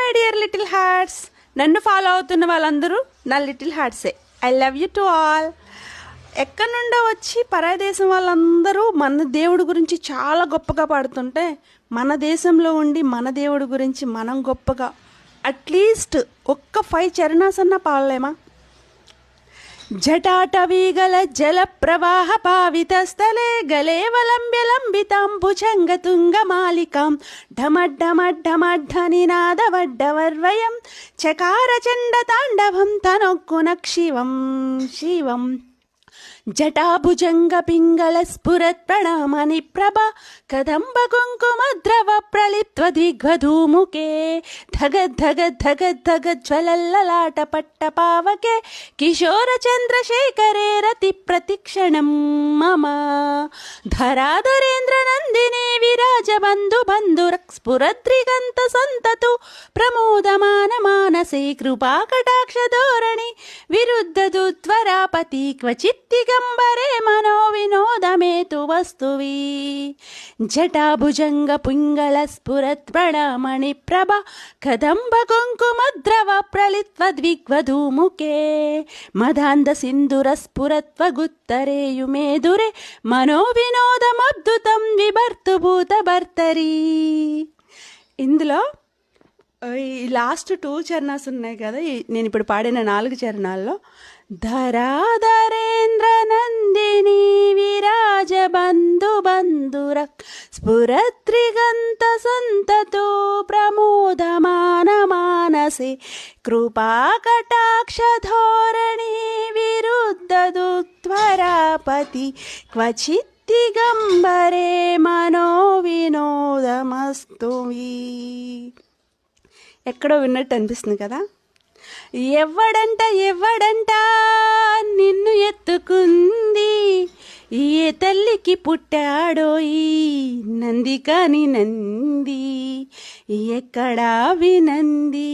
My dear little hearts, నన్ను follow అవుతున్న వాళ్ళందరూ నా లిటిల్ హార్ట్సే. I love you to all. ఎక్కడి నుండో వచ్చి పరాయదేశం వాళ్ళందరూ మన దేవుడి గురించి చాలా గొప్పగా పాడుతుంటే, మన దేశంలో ఉండి మన దేవుడి గురించి మనం గొప్పగా అట్లీస్ట్ ఒక్క 5 చరణాస్ అన్నా పాడలేమా? జటాటవీగల జల ప్రవాహ పావితస్థలే గలేవలంబ్యలంబితాం భుజంగతుంగమాలికాం ఢమడ్ఢమడ్ఢమడ్ఢనినాదవడ్డవర్వయం చకారచండ తాండవం తనొక్కున శివం శివం జటాభుజంగ పింగళ స్ఫురత్ ప్రణామని ప్రభ కదంబ కుంకుమద్రవ ప్రళిత్వ దిగ్వధూముకే ధగద్ ధగద్ ధగద్ ధగద్ జ్వలల్లలాట పట్ట పావకే కిశోర చంద్రశేఖరే రతి ప్రతిక్షణం మమ ధరాధరేంద్ర నందిని విరాజ బంధు బంధురక్ స్ఫురద్రిగంత సంతతు ప్రమోదమాన మానసే కృపా కటాక్ష ధోరణి విరుద్ధ దుత్వరాపతి క్వచిత్తిగ అంబరే మనో వినోదమేతు వస్తువి జటాభుజంగ పుంగళ స్ఫురత్ ప్రణామణి ప్రభ కదంబ కుంకుమద్రవ ప్రళిత్వ ద్విగ్వధూముకే మదాంద సింధుర స్ఫురత్వ గుత్తరేయుమేదురే మనో వినోదమద్భుతం విభర్తుభూత భర్తరీ. ఇందులో ఈ లాస్ట్ 2 చరణాస్ ఉన్నాయి కదా, నేను ఇప్పుడు పాడిన 4 చరణాల్లో ధరాధరేంద్ర నందిని విరాజ బంధు బంధుర స్ఫురత్రిగంత సంతతో ప్రమోదమాన మానసే కృపా కటాక్ష ధోరణి విరుద్ధ దుత్వరాపతి క్వచిత్ దిగంబరే మనో వినోదమస్తువి. ఎక్కడో విన్నట్టు అనిపిస్తుంది కదా. ఎవడంట నిన్ను ఎత్తుకుంది, ఏ తల్లికి పుట్టాడో ఈ నంది కాని నంది, ఎక్కడా వినంది